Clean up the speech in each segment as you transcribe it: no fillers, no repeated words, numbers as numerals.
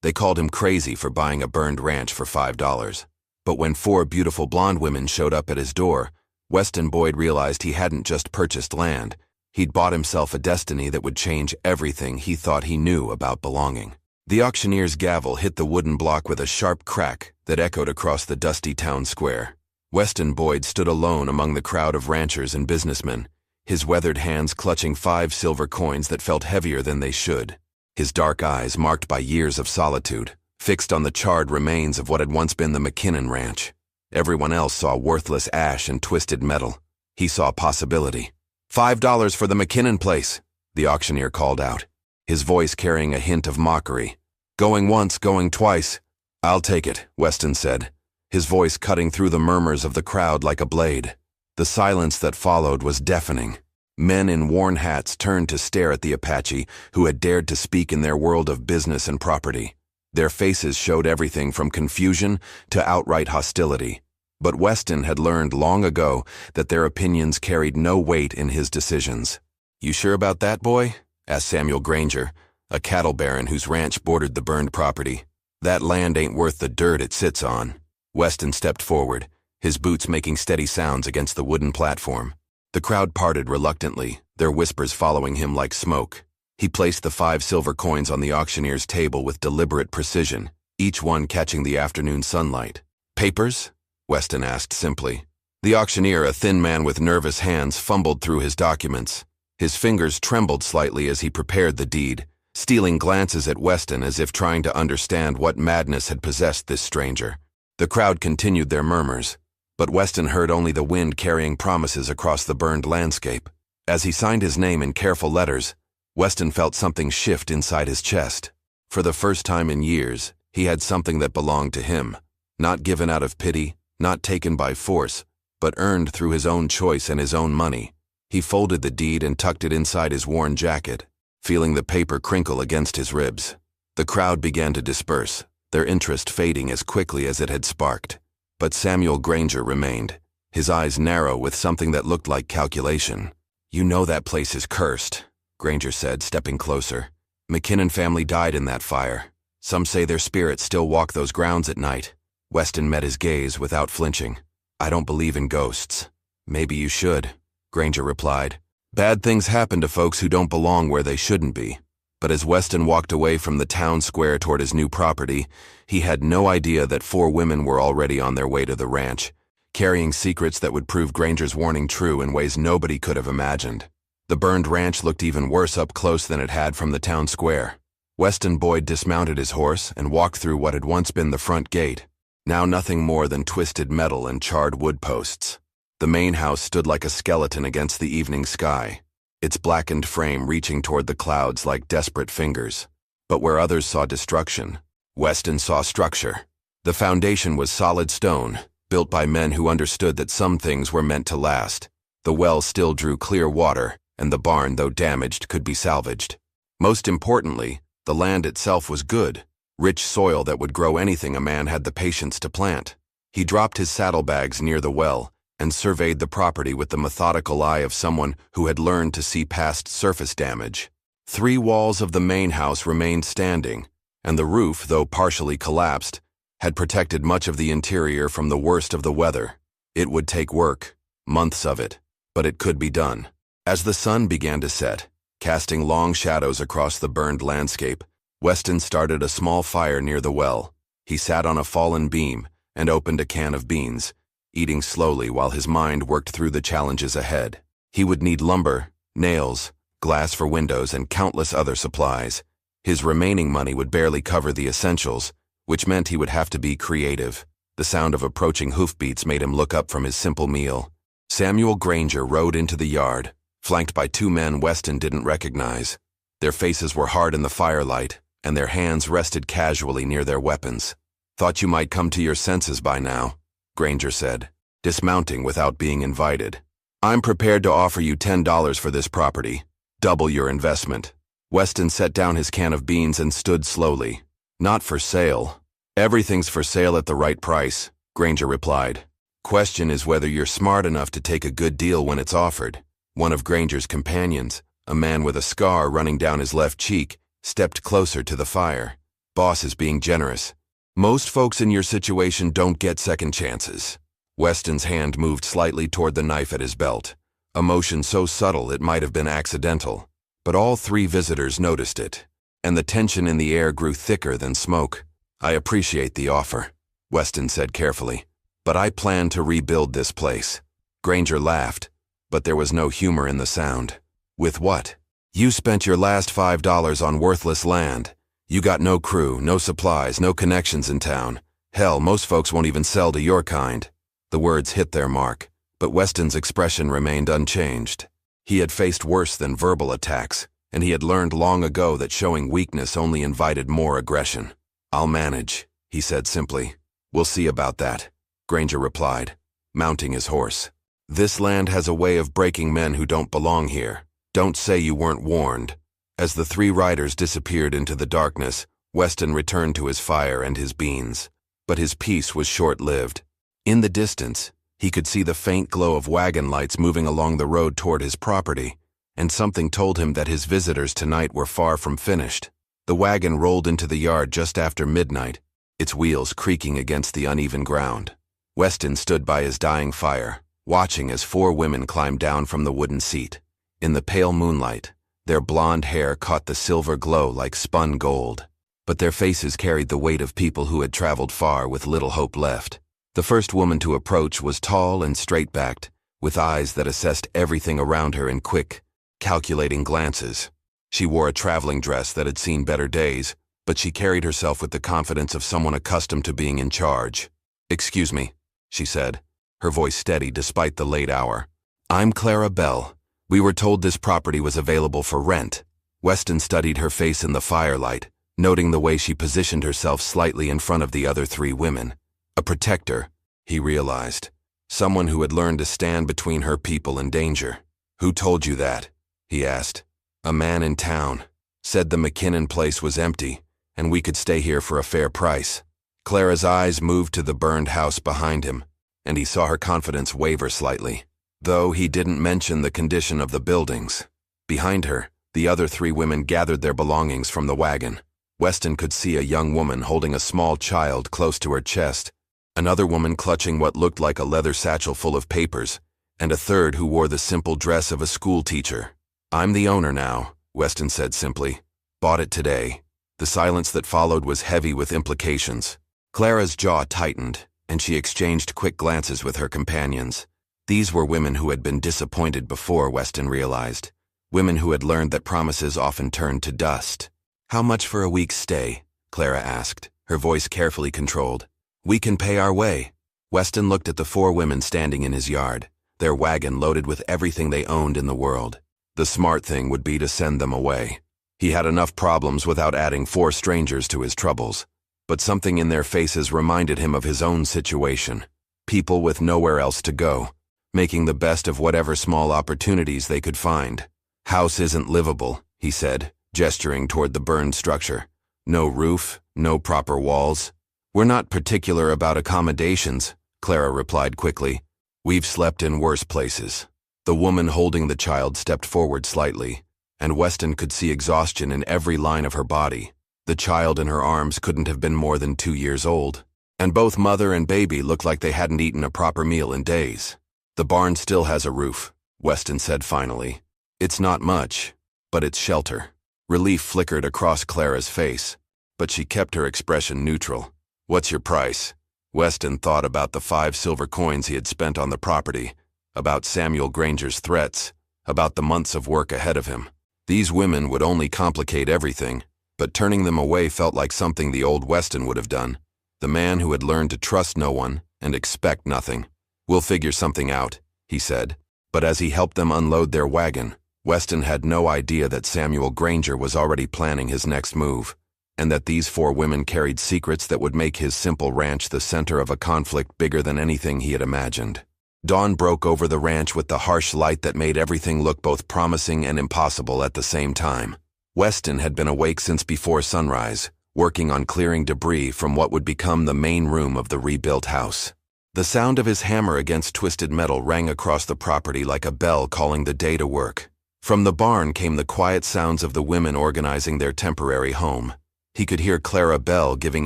They called him crazy for buying a burned ranch for $5. But when 4 beautiful blonde women showed up at his door, Weston Boyd realized he hadn't just purchased land. He'd bought himself a destiny that would change everything he thought he knew about belonging. The auctioneer's gavel hit the wooden block with a sharp crack that echoed across the dusty town square. Weston Boyd stood alone among the crowd of ranchers and businessmen, his weathered hands clutching 5 silver coins that felt heavier than they should. His dark eyes, marked by years of solitude, fixed on the charred remains of what had once been the McKinnon Ranch. Everyone else saw worthless ash and twisted metal. He saw possibility. $5 for the McKinnon place, the auctioneer called out, his voice carrying a hint of mockery. Going once, going twice. I'll take it, Weston said, his voice cutting through the murmurs of the crowd like a blade. The silence that followed was deafening. Men in worn hats turned to stare at the Apache who had dared to speak in their world of business and property. Their faces showed everything from confusion to outright hostility. But Weston had learned long ago that their opinions carried no weight in his decisions. "You sure about that, boy?" asked Samuel Granger, a cattle baron whose ranch bordered the burned property. "That land ain't worth the dirt it sits on." Weston stepped forward, his boots making steady sounds against the wooden platform. The crowd parted reluctantly, their whispers following him like smoke. He placed the 5 silver coins on the auctioneer's table with deliberate precision, each one catching the afternoon sunlight. "Papers?" Weston asked simply. The auctioneer, a thin man with nervous hands, fumbled through his documents. His fingers trembled slightly as he prepared the deed, stealing glances at Weston as if trying to understand what madness had possessed this stranger. The crowd continued their murmurs, but Weston heard only the wind carrying promises across the burned landscape. As he signed his name in careful letters, Weston felt something shift inside his chest. For the first time in years, he had something that belonged to him, not given out of pity, not taken by force, but earned through his own choice and his own money. He folded the deed and tucked it inside his worn jacket, feeling the paper crinkle against his ribs. The crowd began to disperse, their interest fading as quickly as it had sparked. But Samuel Granger remained, his eyes narrow with something that looked like calculation. "You know that place is cursed," Granger said, stepping closer. "McKinnon family died in that fire. Some say their spirits still walk those grounds at night." Weston met his gaze without flinching. "I don't believe in ghosts." "Maybe you should," Granger replied. "Bad things happen to folks who don't belong where they shouldn't be." But as Weston walked away from the town square toward his new property, he had no idea that 4 women were already on their way to the ranch, carrying secrets that would prove Granger's warning true in ways nobody could have imagined. The burned ranch looked even worse up close than it had from the town square. Weston Boyd dismounted his horse and walked through what had once been the front gate, now nothing more than twisted metal and charred wood posts. The main house stood like a skeleton against the evening sky, its blackened frame reaching toward the clouds like desperate fingers. But where others saw destruction, Weston saw structure. The foundation was solid stone, built by men who understood that some things were meant to last. The well still drew clear water, and the barn, though damaged, could be salvaged. Most importantly, the land itself was good, rich soil that would grow anything a man had the patience to plant. He dropped his saddlebags near the well and surveyed the property with the methodical eye of someone who had learned to see past surface damage. 3 walls of the main house remained standing, and the roof, though partially collapsed, had protected much of the interior from the worst of the weather. It would take work, months of it, but it could be done. As the sun began to set, casting long shadows across the burned landscape, Weston started a small fire near the well. He sat on a fallen beam and opened a can of beans, eating slowly while his mind worked through the challenges ahead. He would need lumber, nails, glass for windows, and countless other supplies. His remaining money would barely cover the essentials, which meant he would have to be creative. The sound of approaching hoofbeats made him look up from his simple meal. Samuel Granger rode into the yard, flanked by 2 men Weston didn't recognize. Their faces were hard in the firelight, and their hands rested casually near their weapons. "Thought you might come to your senses by now," Granger said, dismounting without being invited. "I'm prepared to offer you $10 for this property, double your investment." Weston set down his can of beans and stood slowly. "Not for sale." "Everything's for sale at the right price," Granger replied. "Question is whether you're smart enough to take a good deal when it's offered." One of Granger's companions, a man with a scar running down his left cheek, stepped closer to the fire. Boss is being generous. Most folks in your situation don't get second chances. Weston's hand moved slightly toward the knife at his belt, a motion so subtle it might have been accidental. But all three visitors noticed it, and the tension in the air grew thicker than smoke. I appreciate the offer, Weston said carefully, but I plan to rebuild this place. Granger laughed, but there was no humor in the sound. With what? You spent your last $5 on worthless land. You got no crew, no supplies, no connections in town. Hell, most folks won't even sell to your kind. The words hit their mark, but Weston's expression remained unchanged. He had faced worse than verbal attacks, and he had learned long ago that showing weakness only invited more aggression. I'll manage, he said simply. We'll see about that, Granger replied, mounting his horse. This land has a way of breaking men who don't belong here. Don't say you weren't warned. As the three riders disappeared into the darkness, Weston returned to his fire and his beans. But his peace was short-lived. In the distance, he could see the faint glow of wagon lights moving along the road toward his property, and something told him that his visitors tonight were far from finished. The wagon rolled into the yard just after midnight, its wheels creaking against the uneven ground. Weston stood by his dying fire, watching as four women climbed down from the wooden seat. In the pale moonlight, their blonde hair caught the silver glow like spun gold, but their faces carried the weight of people who had traveled far with little hope left. The first woman to approach was tall and straight-backed, with eyes that assessed everything around her in quick, calculating glances. She wore a traveling dress that had seen better days, but she carried herself with the confidence of someone accustomed to being in charge. "Excuse me," she said, her voice steady despite the late hour. "I'm Clara Bell. We were told this property was available for rent." Weston studied her face in the firelight, noting the way she positioned herself slightly in front of the other three women. A protector, he realized. Someone who had learned to stand between her people and danger. "Who told you that?" he asked. "A man in town. Said the McKinnon place was empty, and we could stay here for a fair price." Clara's eyes moved to the burned house behind him, and he saw her confidence waver slightly, though he didn't mention the condition of the buildings. Behind her, the other three women gathered their belongings from the wagon. Weston could see a young woman holding a small child close to her chest, another woman clutching what looked like a leather satchel full of papers, and a third who wore the simple dress of a school teacher. "I'm the owner now," Weston said simply. "Bought it today." The silence that followed was heavy with implications. Clara's jaw tightened, and she exchanged quick glances with her companions. These were women who had been disappointed before, Weston realized. Women who had learned that promises often turned to dust. "How much for a week's stay?" Clara asked, her voice carefully controlled. "We can pay our way." Weston looked at the four women standing in his yard, their wagon loaded with everything they owned in the world. The smart thing would be to send them away. He had enough problems without adding four strangers to his troubles. But something in their faces reminded him of his own situation. People with nowhere else to go, making the best of whatever small opportunities they could find. "House isn't livable," he said, gesturing toward the burned structure. "No roof, no proper walls." "We're not particular about accommodations," Clara replied quickly. "We've slept in worse places." The woman holding the child stepped forward slightly, and Weston could see exhaustion in every line of her body. The child in her arms couldn't have been more than 2 years old, and both mother and baby looked like they hadn't eaten a proper meal in days. "The barn still has a roof," Weston said finally. "It's not much, but it's shelter." Relief flickered across Clara's face, but she kept her expression neutral. "What's your price?" Weston thought about the 5 silver coins he had spent on the property, about Samuel Granger's threats, about the months of work ahead of him. These women would only complicate everything, but turning them away felt like something the old Weston would have done. The man who had learned to trust no one and expect nothing. "We'll figure something out," he said. But as he helped them unload their wagon, Weston had no idea that Samuel Granger was already planning his next move, and that these 4 women carried secrets that would make his simple ranch the center of a conflict bigger than anything he had imagined. Dawn broke over the ranch with the harsh light that made everything look both promising and impossible at the same time. Weston had been awake since before sunrise, working on clearing debris from what would become the main room of the rebuilt house. The sound of his hammer against twisted metal rang across the property like a bell calling the day to work. From the barn came the quiet sounds of the women organizing their temporary home. He could hear Clara Bell giving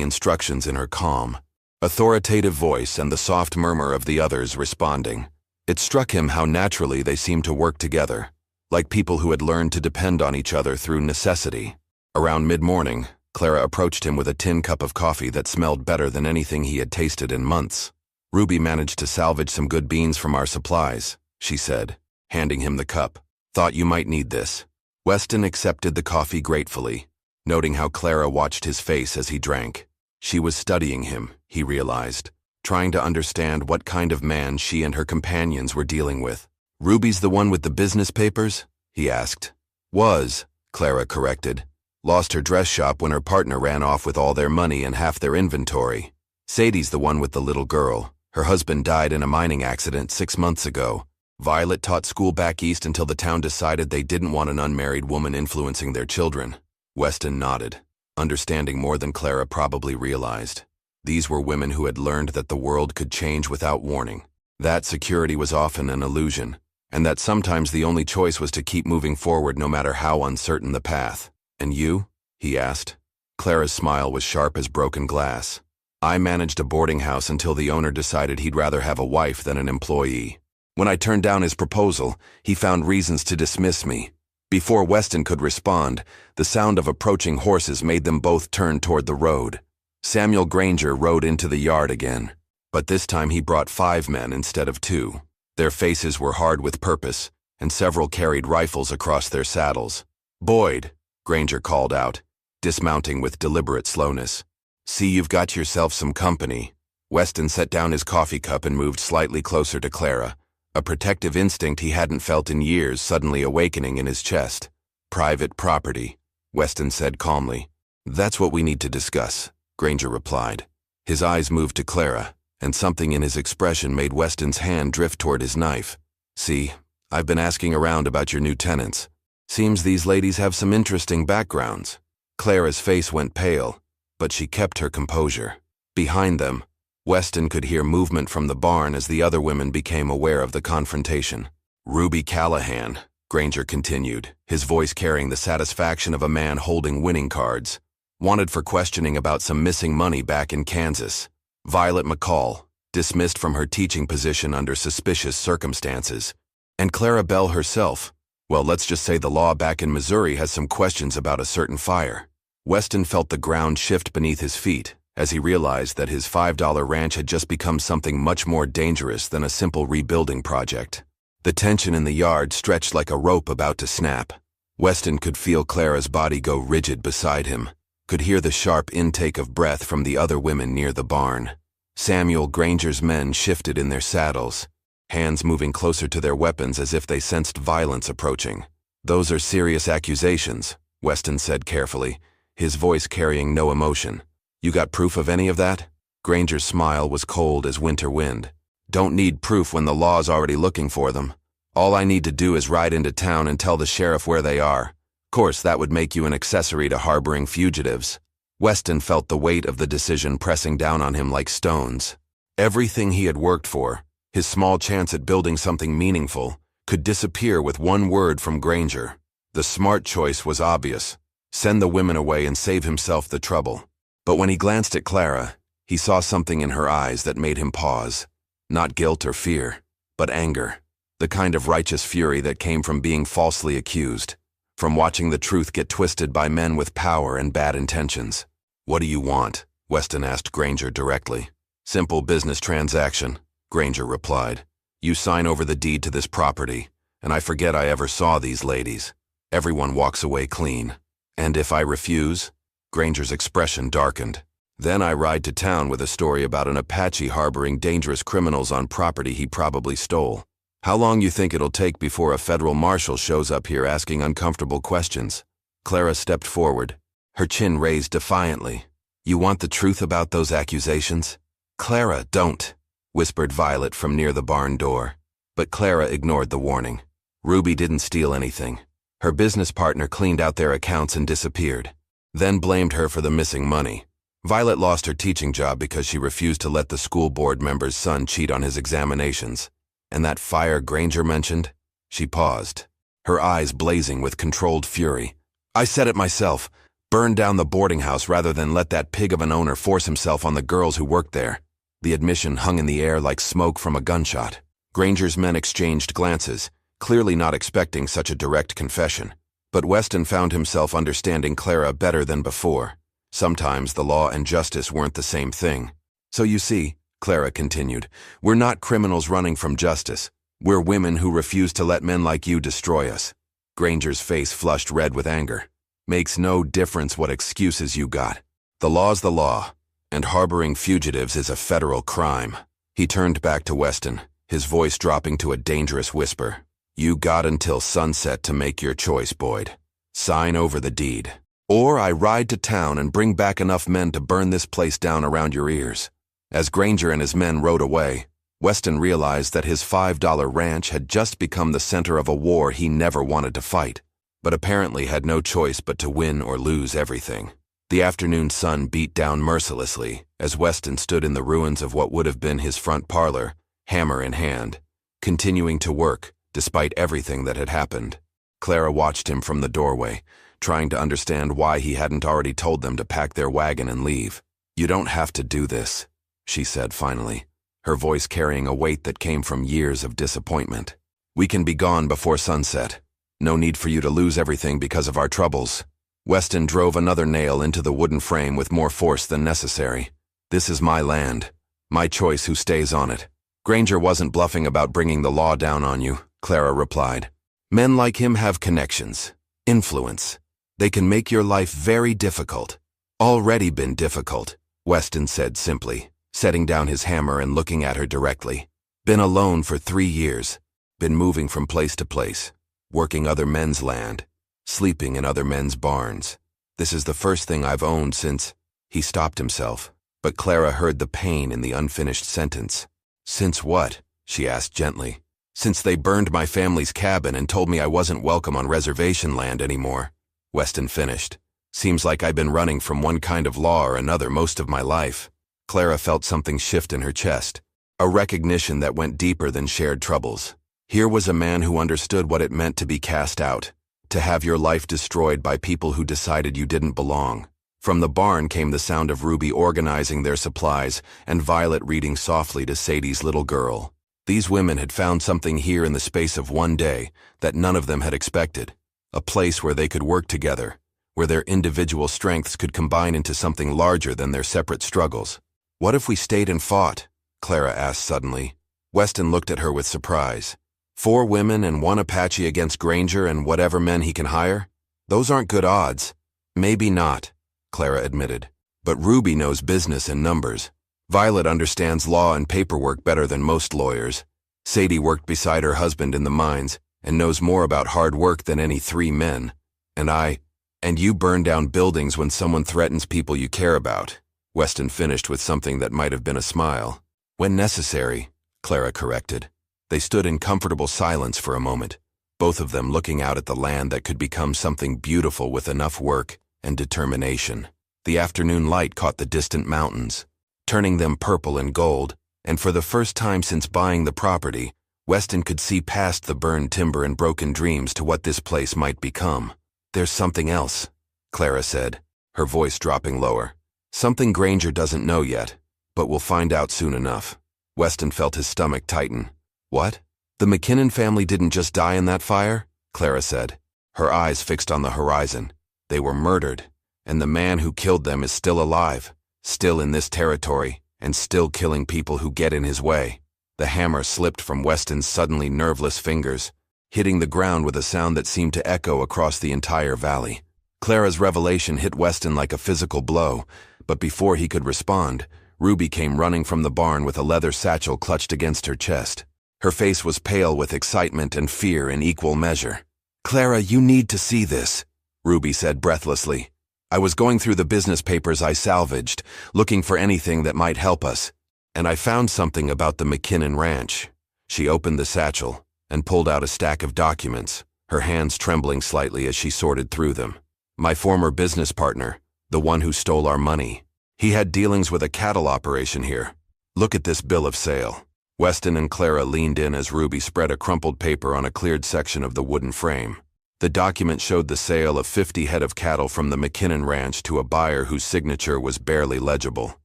instructions in her calm, authoritative voice and the soft murmur of the others responding. It struck him how naturally they seemed to work together, like people who had learned to depend on each other through necessity. Around mid-morning, Clara approached him with a tin cup of coffee that smelled better than anything he had tasted in months. "Ruby managed to salvage some good beans from our supplies," she said, handing him the cup. "Thought you might need this." Weston accepted the coffee gratefully, noting how Clara watched his face as he drank. She was studying him, he realized, trying to understand what kind of man she and her companions were dealing with. "Ruby's the one with the business papers?" he asked. "Was," Clara corrected. "Lost her dress shop when her partner ran off with all their money and half their inventory. Sadie's the one with the little girl. Her husband died in a mining accident 6 months ago. Violet taught school back east until the town decided they didn't want an unmarried woman influencing their children." Weston nodded, understanding more than Clara probably realized. These were women who had learned that the world could change without warning, that security was often an illusion, and that sometimes the only choice was to keep moving forward no matter how uncertain the path. "And you?" he asked. Clara's smile was sharp as broken glass. "I managed a boarding house until the owner decided he'd rather have a wife than an employee. When I turned down his proposal, he found reasons to dismiss me." Before Weston could respond, the sound of approaching horses made them both turn toward the road. Samuel Granger rode into the yard again, but this time he brought 5 men instead of 2. Their faces were hard with purpose, and several carried rifles across their saddles. "Boyd," Granger called out, dismounting with deliberate slowness. "See, you've got yourself some company." Weston set down his coffee cup and moved slightly closer to Clara, a protective instinct he hadn't felt in years suddenly awakening in his chest. "Private property," Weston said calmly. "That's what we need to discuss," Granger replied. His eyes moved to Clara, and something in his expression made Weston's hand drift toward his knife. "See, I've been asking around about your new tenants. Seems these ladies have some interesting backgrounds." Clara's face went pale, but she kept her composure. Behind them, Weston could hear movement from the barn as the other women became aware of the confrontation. "Ruby Callahan," Granger continued, his voice carrying the satisfaction of a man holding winning cards, "wanted for questioning about some missing money back in Kansas. Violet McCall, dismissed from her teaching position under suspicious circumstances. And Clara Bell herself. Well, let's just say the law back in Missouri has some questions about a certain fire." Weston felt the ground shift beneath his feet as he realized that his $5 ranch had just become something much more dangerous than a simple rebuilding project. The tension in the yard stretched like a rope about to snap. Weston could feel Clara's body go rigid beside him, could hear the sharp intake of breath from the other women near the barn. Samuel Granger's men shifted in their saddles, hands moving closer to their weapons as if they sensed violence approaching. "Those are serious accusations," Weston said carefully, his voice carrying no emotion. "You got proof of any of that?" Granger's smile was cold as winter wind. "Don't need proof when the law's already looking for them. All I need to do is ride into town and tell the sheriff where they are. Course, that would make you an accessory to harboring fugitives." Weston felt the weight of the decision pressing down on him like stones. Everything he had worked for, his small chance at building something meaningful, could disappear with one word from Granger. The smart choice was obvious: send the women away and save himself the trouble. But when he glanced at Clara, he saw something in her eyes that made him pause. Not guilt or fear, but anger. The kind of righteous fury that came from being falsely accused, from watching the truth get twisted by men with power and bad intentions. "What do you want?" Weston asked Granger directly. "Simple business transaction," Granger replied. "You sign over the deed to this property, and I forget I ever saw these ladies. Everyone walks away clean. And if I refuse?" Granger's expression darkened. "Then I ride to town with a story about an Apache harboring dangerous criminals on property he probably stole. How long you think it'll take before a federal marshal shows up here asking uncomfortable questions?" Clara stepped forward, her chin raised defiantly. "You want the truth about those accusations?" "Clara, don't," whispered Violet from near the barn door. But Clara ignored the warning. Ruby didn't steal anything. Her business partner cleaned out their accounts and disappeared, then blamed her for the missing money. Violet lost her teaching job because she refused to let the school board member's son cheat on his examinations. And that fire Granger mentioned? She paused, her eyes blazing with controlled fury. "I said it myself. Burn down the boarding house rather than let that pig of an owner force himself on the girls who worked there. The admission hung in the air like smoke from a gunshot. Granger's men exchanged glances, clearly not expecting such a direct confession. But Weston found himself understanding Clara better than before. Sometimes the law and justice weren't the same thing. So you see, Clara continued, we're not criminals running from justice. We're women who refuse to let men like you destroy us. Granger's face flushed red with anger. Makes no difference what excuses you got. The law's the law, and harboring fugitives is a federal crime. He turned back to Weston, his voice dropping to a dangerous whisper. You got until sunset to make your choice, Boyd. Sign over the deed. Or I ride to town and bring back enough men to burn this place down around your ears. As Granger and his men rode away, Weston realized that his $5 ranch had just become the center of a war he never wanted to fight, but apparently had no choice but to win or lose everything. The afternoon sun beat down mercilessly as Weston stood in the ruins of what would have been his front parlor, hammer in hand, continuing to work despite everything that had happened. Clara watched him from the doorway, trying to understand why he hadn't already told them to pack their wagon and leave. You don't have to do this, she said finally, her voice carrying a weight that came from years of disappointment. We can be gone before sunset. No need for you to lose everything because of our troubles. Weston drove another nail into the wooden frame with more force than necessary. This is my land. My choice who stays on it. Granger wasn't bluffing about bringing the law down on you, Clara replied. Men like him have connections, influence. They can make your life very difficult. Already been difficult, Weston said simply, setting down his hammer and looking at her directly. Been alone for 3 years. Been moving from place to place, working other men's land, sleeping in other men's barns. This is the first thing I've owned since... He stopped himself, but Clara heard the pain in the unfinished sentence. Since what? She asked gently. Since they burned my family's cabin and told me I wasn't welcome on reservation land anymore, Weston finished. Seems like I've been running from one kind of law or another most of my life. Clara felt something shift in her chest, a recognition that went deeper than shared troubles. Here was a man who understood what it meant to be cast out, to have your life destroyed by people who decided you didn't belong. From the barn came the sound of Ruby organizing their supplies and Violet reading softly to Sadie's little girl. These women had found something here in the space of one day that none of them had expected. A place where they could work together, where their individual strengths could combine into something larger than their separate struggles. What if we stayed and fought? Clara asked suddenly. Weston looked at her with surprise. 4 women and 1 Apache against Granger and whatever men he can hire? Those aren't good odds. Maybe not, Clara admitted. But Ruby knows business and numbers. Violet understands law and paperwork better than most lawyers. Sadie worked beside her husband in the mines and knows more about hard work than any 3 men. And you burn down buildings when someone threatens people you care about. Weston finished with something that might have been a smile. When necessary, Clara corrected. They stood in comfortable silence for a moment, both of them looking out at the land that could become something beautiful with enough work and determination. The afternoon light caught the distant mountains, turning them purple and gold, and for the first time since buying the property, Weston could see past the burned timber and broken dreams to what this place might become. There's something else, Clara said, her voice dropping lower. Something Granger doesn't know yet, but we'll find out soon enough. Weston felt his stomach tighten. What? The McKinnon family didn't just die in that fire? Clara said, her eyes fixed on the horizon. They were murdered, and the man who killed them is still alive, still in this territory, and still killing people who get in his way. The hammer slipped from Weston's suddenly nerveless fingers, hitting the ground with a sound that seemed to echo across the entire valley. Clara's revelation hit Weston like a physical blow, but before he could respond, Ruby came running from the barn with a leather satchel clutched against her chest. Her face was pale with excitement and fear in equal measure. Clara, you need to see this, Ruby said breathlessly. I was going through the business papers I salvaged, looking for anything that might help us, and I found something about the McKinnon Ranch. She opened the satchel and pulled out a stack of documents, her hands trembling slightly as she sorted through them. My former business partner, the one who stole our money. He had dealings with a cattle operation here. Look at this bill of sale. Weston and Clara leaned in as Ruby spread a crumpled paper on a cleared section of the wooden frame. The document showed the sale of 50 head of cattle from the McKinnon Ranch to a buyer whose signature was barely legible.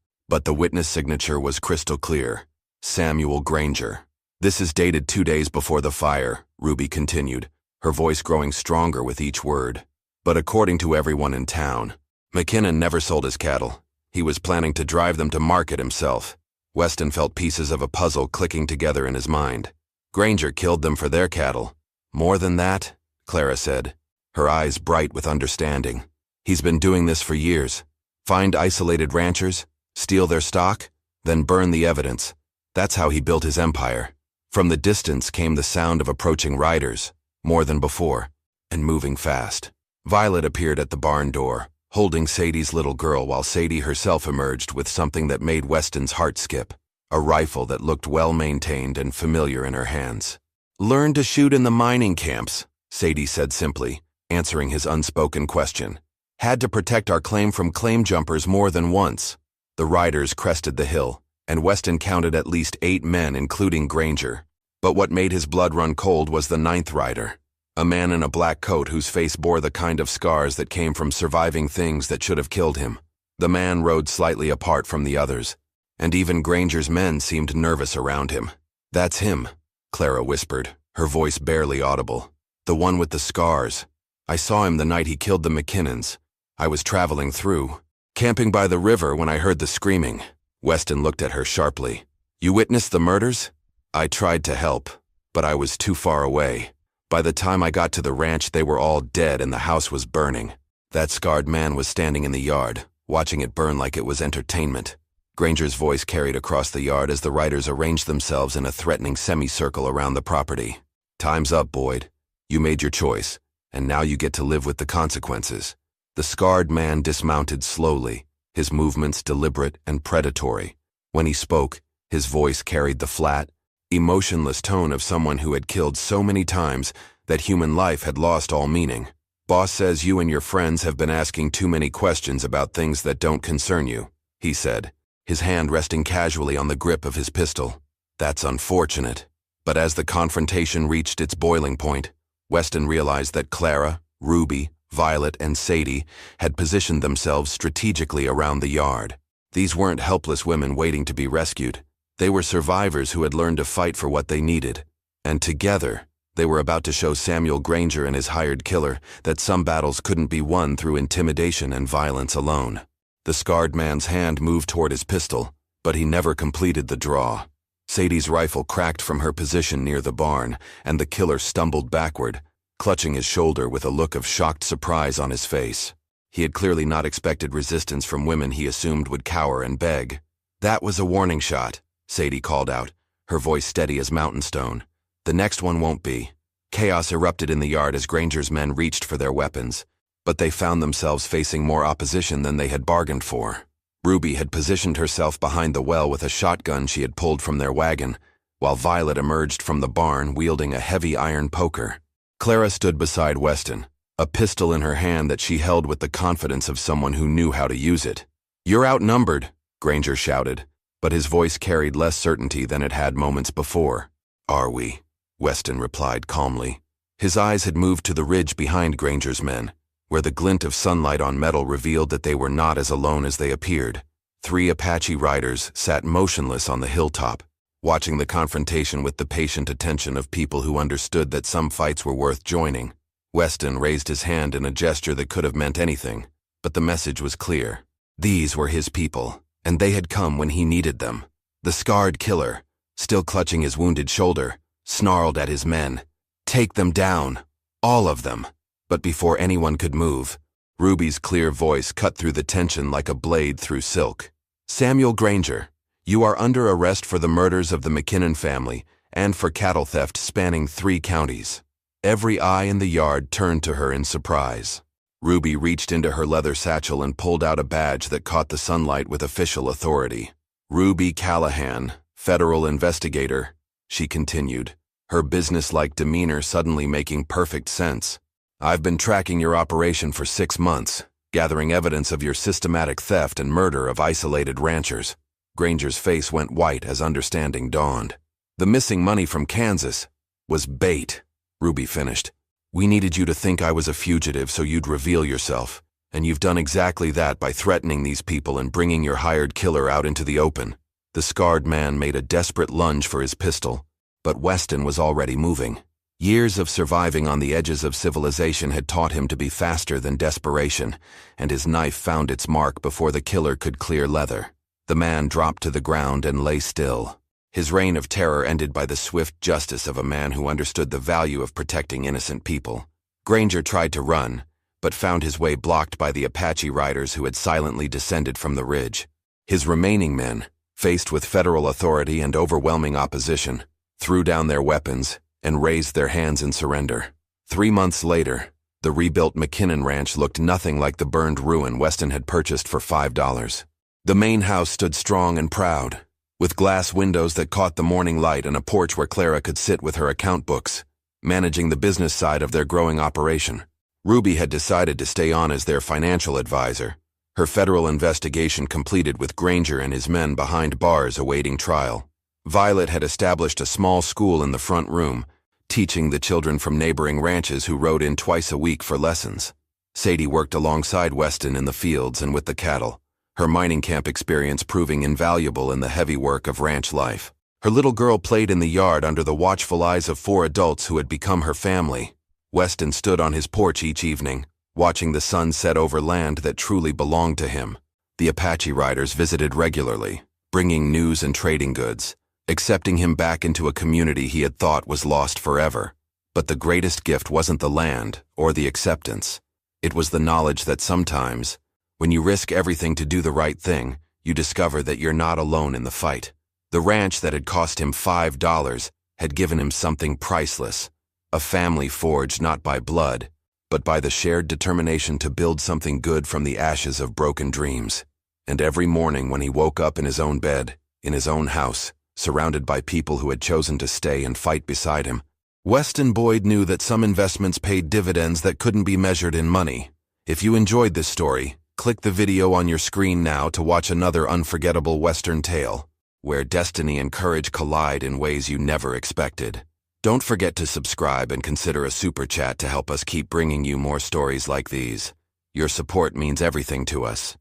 But the witness signature was crystal clear: Samuel Granger. "This is dated 2 days before the fire," Ruby continued, her voice growing stronger with each word. "But according to everyone in town, McKinnon never sold his cattle. He was planning to drive them to market himself." Weston felt pieces of a puzzle clicking together in his mind. Granger killed them for their cattle. "More than that," Clara said, her eyes bright with understanding. "He's been doing this for years. Find isolated ranchers, steal their stock, then burn the evidence. That's how he built his empire." From the distance came the sound of approaching riders, more than before, and moving fast. Violet appeared at the barn door, holding Sadie's little girl, while Sadie herself emerged with something that made Weston's heart skip: a rifle that looked well-maintained and familiar in her hands. "Learn to shoot in the mining camps," Sadie said simply, answering his unspoken question. "Had to protect our claim from claim jumpers more than once." The riders crested the hill, and Weston counted at least 8 men, including Granger. But what made his blood run cold was the 9th rider, a man in a black coat whose face bore the kind of scars that came from surviving things that should have killed him. The man rode slightly apart from the others, and even Granger's men seemed nervous around him. "That's him," Clara whispered, her voice barely audible. "The one with the scars. I saw him the night he killed the McKinnons. I was traveling through, camping by the river when I heard the screaming." Weston looked at her sharply. "You witnessed the murders?" "I tried to help, but I was too far away. By the time I got to the ranch, they were all dead and the house was burning. That scarred man was standing in the yard, watching it burn like it was entertainment." Granger's voice carried across the yard as the riders arranged themselves in a threatening semicircle around the property. "Time's up, Boyd. You made your choice, and now you get to live with the consequences." The scarred man dismounted slowly, his movements deliberate and predatory. When he spoke, his voice carried the flat, emotionless tone of someone who had killed so many times that human life had lost all meaning. "Boss says you and your friends have been asking too many questions about things that don't concern you," he said, his hand resting casually on the grip of his pistol. "That's unfortunate." But as the confrontation reached its boiling point, Weston realized that Clara, Ruby, Violet, and Sadie had positioned themselves strategically around the yard. These weren't helpless women waiting to be rescued. They were survivors who had learned to fight for what they needed. And together, they were about to show Samuel Granger and his hired killer that some battles couldn't be won through intimidation and violence alone. The scarred man's hand moved toward his pistol, but he never completed the draw. Sadie's rifle cracked from her position near the barn, and the killer stumbled backward, clutching his shoulder with a look of shocked surprise on his face. He had clearly not expected resistance from women he assumed would cower and beg. "That was a warning shot," Sadie called out, her voice steady as mountain stone. "The next one won't be." Chaos erupted in the yard as Granger's men reached for their weapons, but they found themselves facing more opposition than they had bargained for. Ruby had positioned herself behind the well with a shotgun she had pulled from their wagon, while Violet emerged from the barn wielding a heavy iron poker. Clara stood beside Weston, a pistol in her hand that she held with the confidence of someone who knew how to use it. "You're outnumbered," Granger shouted, but his voice carried less certainty than it had moments before. "Are we?" Weston replied calmly. His eyes had moved to the ridge behind Granger's men, where the glint of sunlight on metal revealed that they were not as alone as they appeared. 3 Apache riders sat motionless on the hilltop, watching the confrontation with the patient attention of people who understood that some fights were worth joining. Weston raised his hand in a gesture that could have meant anything, but the message was clear. These were his people, and they had come when he needed them. The scarred killer, still clutching his wounded shoulder, snarled at his men. "Take them down, all of them." But before anyone could move, Ruby's clear voice cut through the tension like a blade through silk. "Samuel Granger, you are under arrest for the murders of the McKinnon family and for cattle theft spanning 3 counties. Every eye in the yard turned to her in surprise. Ruby reached into her leather satchel and pulled out a badge that caught the sunlight with official authority. "Ruby Callahan, federal investigator," she continued, her businesslike demeanor suddenly making perfect sense. "I've been tracking your operation for 6 months, gathering evidence of your systematic theft and murder of isolated ranchers." Granger's face went white as understanding dawned. "The missing money from Kansas was bait," Ruby finished. We needed you to think I was a fugitive so you'd reveal yourself, and you've done exactly that by threatening these people and bringing your hired killer out into the open." The scarred man made a desperate lunge for his pistol, but Weston was already moving. Years of surviving on the edges of civilization had taught him to be faster than desperation, and his knife found its mark before the killer could clear leather. The man dropped to the ground and lay still. His reign of terror ended by the swift justice of a man who understood the value of protecting innocent people. Granger tried to run, but found his way blocked by the Apache riders who had silently descended from the ridge. His remaining men, faced with federal authority and overwhelming opposition, threw down their weapons and raised their hands in surrender. 3 months later, the rebuilt McKinnon Ranch looked nothing like the burned ruin Weston had purchased for $5. The main house stood strong and proud, with glass windows that caught the morning light and a porch where Clara could sit with her account books, managing the business side of their growing operation. Ruby had decided to stay on as their financial advisor, her federal investigation completed with Granger and his men behind bars awaiting trial. Violet had established a small school in the front room, teaching the children from neighboring ranches who rode in twice a week for lessons. Sadie worked alongside Weston in the fields and with the cattle, her mining camp experience proving invaluable in the heavy work of ranch life. Her little girl played in the yard under the watchful eyes of 4 adults who had become her family. Weston stood on his porch each evening, watching the sun set over land that truly belonged to him. The Apache riders visited regularly, bringing news and trading goods, accepting him back into a community he had thought was lost forever. But the greatest gift wasn't the land or the acceptance. It was the knowledge that sometimes, when you risk everything to do the right thing, you discover that you're not alone in the fight. The ranch that had cost him $5 had given him something priceless, a family forged not by blood, but by the shared determination to build something good from the ashes of broken dreams. And every morning when he woke up in his own bed, in his own house, surrounded by people who had chosen to stay and fight beside him, Weston Boyd knew that some investments paid dividends that couldn't be measured in money. If you enjoyed this story, click the video on your screen now to watch another unforgettable Western tale, where destiny and courage collide in ways you never expected. Don't forget to subscribe and consider a super chat to help us keep bringing you more stories like these. Your support means everything to us.